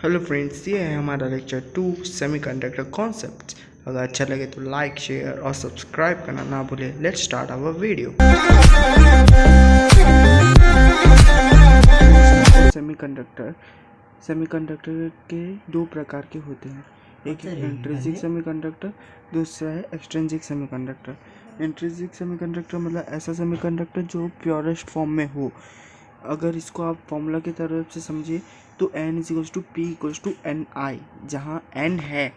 Hello friends, ये है हमारा लेक्चर 2 सेमीकंडक्टर कॉन्सेप्ट्स। अगर अच्छा लगे तो लाइक, शेयर और सब्सक्राइब करना ना भूलें। Let's start our video. Semiconductor semiconductor के दो प्रकार के होते हैं। एक है इंट्रिंसिक सेमीकंडक्टर, दूसरा है एक्सट्रिंसिक सेमीकंडक्टर। इंट्रिंसिक सेमीकंडक्टर मतलब ऐसा सेमीकंडक्टर जो प्योरेस्ट फॉर्म में हो। अगर इसको आप फॉर्मूला की तरफ से समझिए तो N=P=NI, जहाँ N है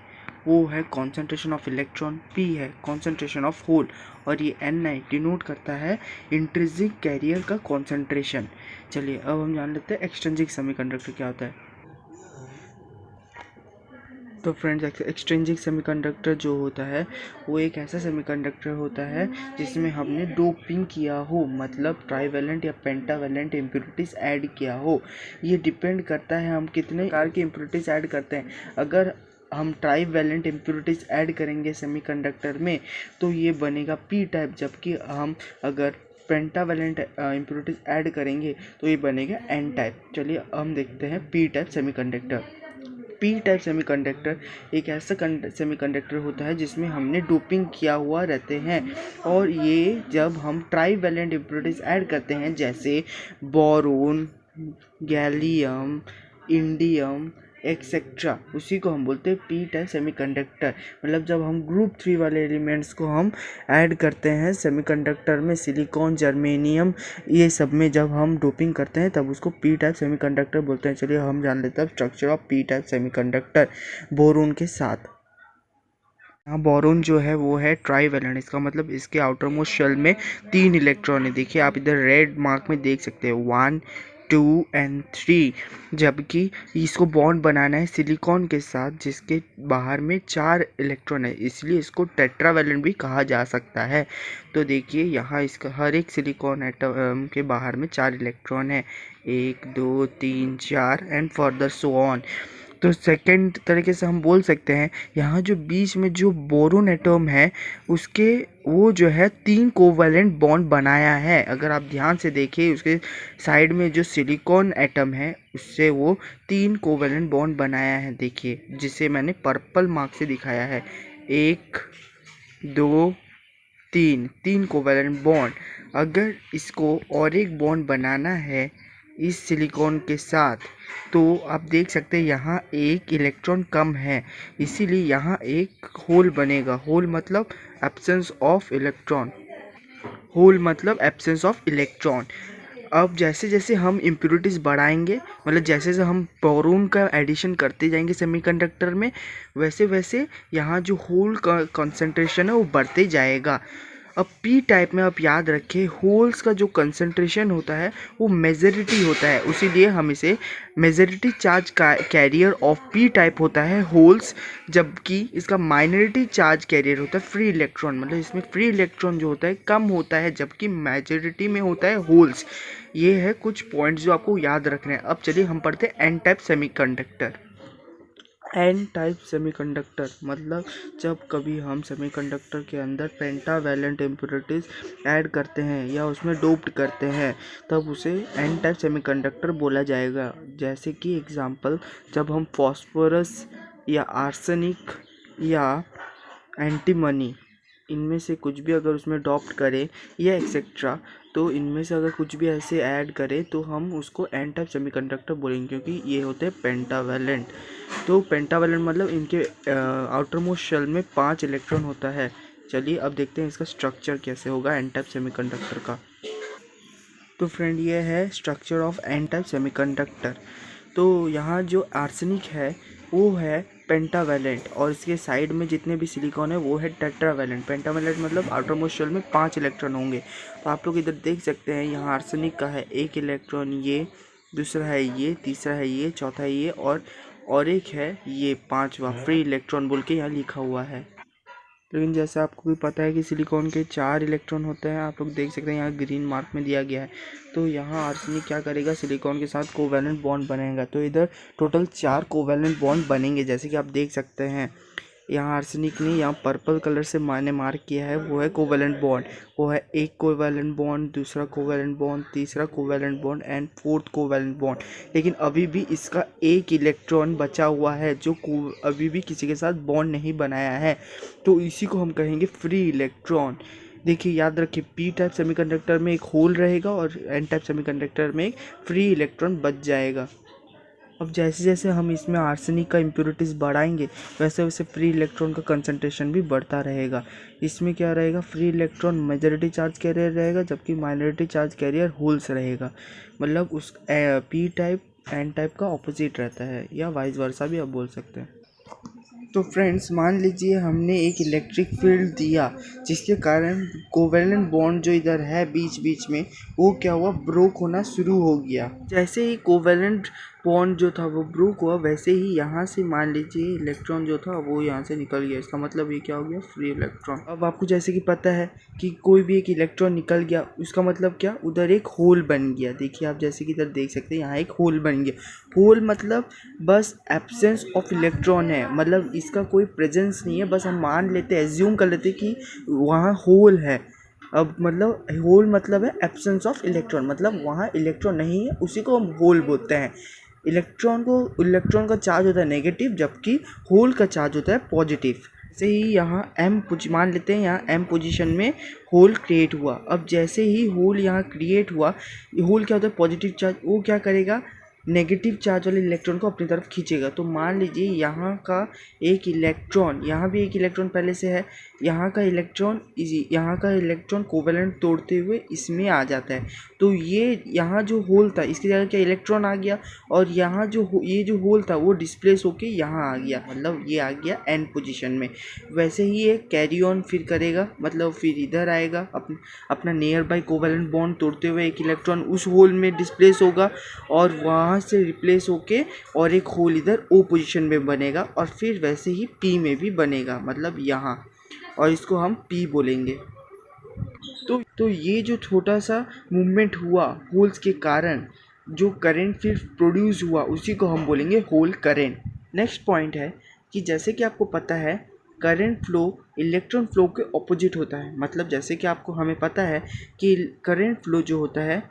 वो है कॉन्सेंट्रेशन ऑफ इलेक्ट्रॉन, P है कॉन्सेंट्रेशन ऑफ होल और ये NI डिनोट करता है इंट्रिंसिक कैरियर का कॉन्सेंट्रेशन। चलिए अब हम जान लेते हैं एक्सट्रिंसिक सेमीकंडक्टर क्या होता है। तो फ्रेंड्स, एक्सट्रिंसिक सेमीकंडक्टर जो होता है वो एक ऐसा सेमीकंडक्टर होता है जिसमें हमने डोपिंग किया हो, मतलब ट्राईवैलेंट या पेंटावैलेंट इम्प्योरिटीज़ ऐड किया हो। ये डिपेंड करता है हम कितने प्रकार की इम्प्योरिटीज़ ऐड करते हैं। अगर हम ट्राईवैलेंट इम्प्योरिटीज़ ऐड करेंगे सेमीकंडक्टर में तो ये बनेगा पी टाइप, जबकि हम अगर पेंटावैलेंट इम्प्योरिटीज़ ऐड करेंगे तो ये बनेगा एन टाइप। चलिए हम देखते हैं P type semiconductor. P type semiconductor एक ऐसा सेमीकंडक्टर होता है जिसमें हमने डोपिंग किया हुआ रहते हैं, और ये जब हम ट्राईवैलेंट इम्प्योरिटीज़ ऐड करते हैं जैसे बोरोन, गैलियम, इंडियम एक्सेट्रा, उसी को हम बोलते हैं पी टाइप सेमीकंडक्टर। मतलब जब हम ग्रुप 3 वाले एलिमेंट्स को हम ऐड करते हैं सेमीकंडक्टर में, सिलिकॉन, जर्मेनियम, ये सब में जब हम डोपिंग करते हैं तब उसको पी टाइप सेमीकंडक्टर बोलते हैं। चलिए हम जान लेते हैं structure of P type semiconductor boron के साथ। यहाँ बोरोन जो है वो है ट्राईवैलेंट, इसका मतलब इसके आउटर मोस्ट शेल में 3 इलेक्ट्रॉन है। देखिए आप इधर रेड मार्क में देख सकते हैं 1, 2 and 3, जबकि इसको बॉन्ड बनाना है सिलिकॉन के साथ जिसके बाहर में 4 इलेक्ट्रॉन है, इसलिए इसको टेट्रावैलेंट भी कहा जा सकता है। तो देखिए यहाँ इसका हर एक सिलिकॉन एटम के बाहर में 4 इलेक्ट्रॉन है, 1, 2, 3, 4 एंड फर्दर सो ऑन। तो सेकेंड तरीके से हम बोल सकते हैं यहाँ जो बीच में जो बोरोन एटम है उसके वो जो है 3 कोवैलेंट बॉन्ड बनाया है। अगर आप ध्यान से देखिए उसके साइड में जो सिलिकॉन एटम है उससे वो 3 कोवैलेंट बॉन्ड बनाया है। देखिए जिसे मैंने पर्पल मार्क से दिखाया है, 1, 2, 3 कोवैलेंट बॉन्ड। अगर इसको और एक बॉन्ड बनाना है इस सिलिकॉन के साथ तो आप देख सकते हैं यहाँ एक इलेक्ट्रॉन कम है, इसीलिए यहाँ एक होल बनेगा। होल मतलब एब्सेंस ऑफ इलेक्ट्रॉन, होल मतलब एब्सेंस ऑफ इलेक्ट्रॉन। अब जैसे जैसे हम इम्प्योरिटीज़ बढ़ाएंगे, मतलब जैसे जैसे हम बोरोन का एडिशन करते जाएंगे सेमीकंडक्टर में, वैसे वैसे यहाँ जो होल का कंसंट्रेशन है वो बढ़ते जाएगा। अब पी टाइप में आप याद रखें होल्स का जो कंसंट्रेशन होता है वो मेजॉरिटी होता है, उसीलिए हम इसे majority charge carrier of P type होता है होल्स, जबकि इसका माइनॉरिटी चार्ज कैरियर होता है फ्री इलेक्ट्रॉन। मतलब इसमें फ्री इलेक्ट्रॉन जो होता है कम होता है, जबकि मेजॉरिटी में होता है होल्स। ये है कुछ पॉइंट्स जो आपको याद रखने हैं। अब चलिए हम पढ़ते हैं N type semiconductor. N type semiconductor मतलब जब कभी हम सेमीकंडक्टर के अंदर पेंटावैलेंट इम्प्योरिटीज़ ऐड करते हैं या उसमें डोप्ड करते हैं तब उसे एन टाइप सेमीकंडक्टर बोला जाएगा। जैसे कि एग्जांपल, जब हम फॉस्फोरस या आर्सेनिक या एंटीमनी इनमें से कुछ भी अगर उसमें डॉप्ट करें या एक्सेट्रा, तो इनमें से अगर कुछ भी ऐसे ऐड करें तो हम उसको एन टाइप सेमीकंडक्टर बोलेंगे, क्योंकि ये होते हैं पेंटावैलेंट। तो पेंटावैलेंट मतलब इनके आउटर मोस्ट शेल में 5 इलेक्ट्रॉन होता है। चलिए अब देखते हैं इसका स्ट्रक्चर कैसे होगा एन टाइप सेमीकंडक्टर का। तो फ्रेंड ये है structure of N type semiconductor. तो यहाँ जो आर्सेनिक है वो है पेंटावैलेंट और इसके साइड में जितने भी सिलिकॉन है वो है टेट्रावैलेंट। पेंटावैलेंट मतलब आउटर मोस्ट शेल में 5 इलेक्ट्रॉन होंगे। तो आप लोग इधर देख सकते हैं यहाँ आर्सेनिक का है 1 इलेक्ट्रॉन, ये दूसरा है, ये तीसरा है, ये चौथा है, ये और एक है ये 5वां फ्री इलेक्ट्रॉन बोल के यहाँ लिखा हुआ है। लेकिन जैसा आपको भी पता है कि सिलिकॉन के 4 इलेक्ट्रॉन होते हैं, आप लोग देख सकते हैं यहाँ ग्रीन मार्क में दिया गया है। तो यहाँ आर्सेनिक क्या करेगा, सिलिकॉन के साथ कोवैलेंट बॉन्ड बनेगा। तो इधर टोटल 4 कोवैलेंट बॉन्ड बनेंगे जैसे कि आप देख सकते हैं। यहाँ आर्सेनिक ने यहाँ पर्पल कलर से मैंने मार्क किया है, वो है कोवेलेंट बॉन्ड। वो है एक कोवेलेंट बॉन्ड, दूसरा कोवेलेंट बॉन्ड, तीसरा covalent bond and fourth covalent bond. लेकिन अभी भी इसका एक इलेक्ट्रॉन बचा हुआ है जो अभी भी किसी के साथ बॉन्ड नहीं बनाया है, तो इसी को हम कहेंगे फ्री इलेक्ट्रॉन। देखिए याद रखिए, पी टाइप सेमीकंडक्टर में एक होल रहेगा और एन टाइप सेमीकंडक्टर में एक फ्री इलेक्ट्रॉन बच जाएगा। अब जैसे जैसे हम इसमें आर्सेनिक का इम्प्योरिटीज़ बढ़ाएंगे वैसे वैसे फ्री इलेक्ट्रॉन का कंसंट्रेशन भी बढ़ता रहेगा। इसमें क्या रहेगा, free electron majority charge carrier रहेगा जबकि माइनॉरिटी चार्ज कैरियर होल्स रहेगा। मतलब उस पी टाइप एन टाइप का ऑपोजिट रहता है, या वाइस वर्सा भी आप बोल सकते हैं। तो फ्रेंड्स मान लीजिए हमने एक इलेक्ट्रिक फील्ड दिया जिसके कारण कोवेलेंट बॉन्ड जो इधर है बीच बीच में वो क्या हुआ, ब्रोक होना शुरू हो गया। जैसे ही कोवेलेंट बॉन्ड जो था वो ब्रोक हुआ वैसे ही यहाँ से मान लीजिए इलेक्ट्रॉन जो था वो यहाँ से निकल गया। इसका मतलब ये क्या हो गया, फ्री इलेक्ट्रॉन। अब आपको जैसे कि पता है कि कोई भी एक इलेक्ट्रॉन निकल गया उसका मतलब क्या, उधर एक होल बन गया। देखिए आप जैसे कि इधर देख सकते हैं यहाँ एक होल बन गया। होल मतलब बस एब्सेंस ऑफ इलेक्ट्रॉन है, मतलब इसका कोई प्रेजेंस नहीं है, बस हम मान लेते एज्यूम कर लेते कि वहाँ होल है। अब मतलब होल मतलब है एब्सेंस ऑफ इलेक्ट्रॉन, मतलब वहाँ इलेक्ट्रॉन नहीं है, उसी को हम होल बोलते हैं। इलेक्ट्रॉन का चार्ज होता है नेगेटिव जबकि होल का चार्ज होता है पॉजिटिव। से ही यहाँ मान लेते हैं यहाँ एम पोजीशन में होल क्रिएट हुआ। अब जैसे ही होल यहाँ क्रिएट हुआ, होल क्या होता है, पॉजिटिव चार्ज, वो क्या करेगा, नेगेटिव चार्ज वाले इलेक्ट्रॉन को अपनी तरफ खींचेगा। तो मान लीजिए यहाँ का एक इलेक्ट्रॉन, यहाँ भी एक इलेक्ट्रॉन पहले से है, यहाँ का इलेक्ट्रॉन कोवेलेंट तोड़ते हुए इसमें आ जाता है। तो ये यहाँ जो होल था इसकी जगह क्या इलेक्ट्रॉन आ गया, और यहाँ ये जो होल था वो डिस्प्लेस होके यहाँ आ गया, मतलब ये आ गया एन पोजीशन में। वैसे ही ये कैरी ऑन फिर करेगा, मतलब फिर इधर आएगा, अपना नियर बाई कोवेलेंट बॉन्ड तोड़ते हुए एक इलेक्ट्रॉन उस होल में डिस्प्लेस होगा और वहाँ से रिप्लेस होके और एक होल इधर ओ पोजीशन में बनेगा, और फिर वैसे ही पी में भी बनेगा, मतलब यहाँ, और इसको हम पी बोलेंगे। तो ये जो छोटा सा मूवमेंट हुआ होल्स के कारण, जो करंट फिर प्रोड्यूस हुआ उसी को हम बोलेंगे होल करंट। नेक्स्ट पॉइंट है कि जैसे कि आपको पता है करंट फ्लो इलेक्ट्रॉन फ्लो के ऑपोजिट होता है। मतलब जैसे कि हमें पता है कि करंट फ्लो जो होता है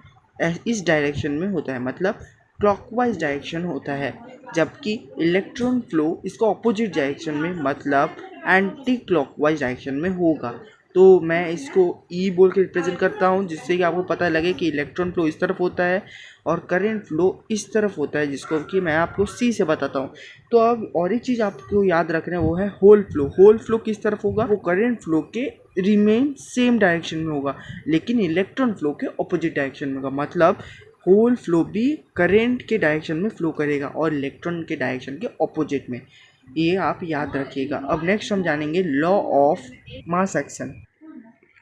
इस डायरेक्शन में होता है, मतलब क्लॉकवाइज डायरेक्शन होता है, जबकि इलेक्ट्रॉन फ्लो इसका ऑपोजिट डायरेक्शन में, मतलब एंटी क्लॉकवाइज डायरेक्शन में होगा। तो मैं इसको ई बोल के रिप्रेजेंट करता हूँ जिससे कि आपको पता लगे कि इलेक्ट्रॉन फ्लो इस तरफ होता है और करंट फ्लो इस तरफ होता है, जिसको कि मैं आपको सी से बताता हूँ। तो अब और एक चीज़ आपको याद रखना है वो है होल फ्लो। होल फ्लो किस तरफ होगा, वो करंट फ्लो के रिमेन सेम डायरेक्शन में होगा, लेकिन इलेक्ट्रॉन फ्लो के ऑपोजिट डायरेक्शन में होगा। मतलब होल फ्लो भी करंट के डायरेक्शन में फ्लो करेगा और इलेक्ट्रॉन के डायरेक्शन के ऑपोजिट में, ये आप याद रखिएगा। अब नेक्स्ट हम जानेंगे law of mass action.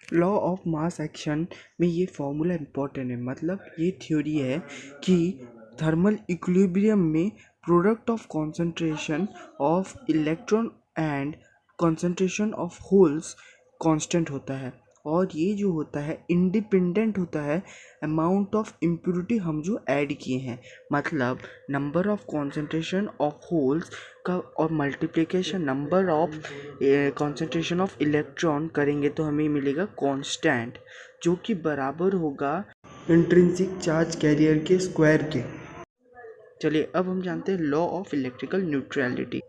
Law of mass action में ये फॉर्मूला इम्पोर्टेंट है, मतलब ये थ्योरी है कि थर्मल इक्विलिब्रियम में product of concentration of electron and concentration of holes constant होता है, और ये जो होता है इंडिपेंडेंट होता है अमाउंट ऑफ इम्प्योरिटी हम जो ऐड किए हैं। मतलब number of concentration of holes का और multiplication number of concentration of electron करेंगे तो हमें मिलेगा कांस्टेंट, जो कि बराबर होगा इंट्रिंसिक चार्ज कैरियर के स्क्वायर के। चलिए अब हम जानते हैं लॉ ऑफ इलेक्ट्रिकल न्यूट्रलिटी।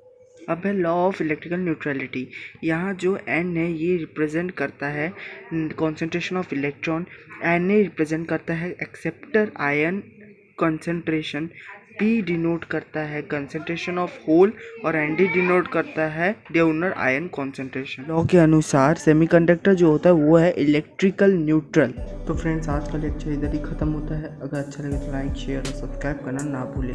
अब है लॉ ऑफ इलेक्ट्रिकल न्यूट्रलिटी। यहाँ जो एन है ये रिप्रेजेंट करता है concentration of electron, N A represent करता है acceptor ion concentration, P denote करता है कंसंट्रेशन ऑफ होल, और एन डी डिनोट करता है डोनर आयन कंसंट्रेशन। लॉ के अनुसार सेमीकंडक्टर जो होता है वो है इलेक्ट्रिकल न्यूट्रल। तो फ्रेंड्स आज का लेक्चर इधर ही ख़त्म होता है। अगर अच्छा लगे तो लाइक शेयर और सब्सक्राइब करना ना भूलें।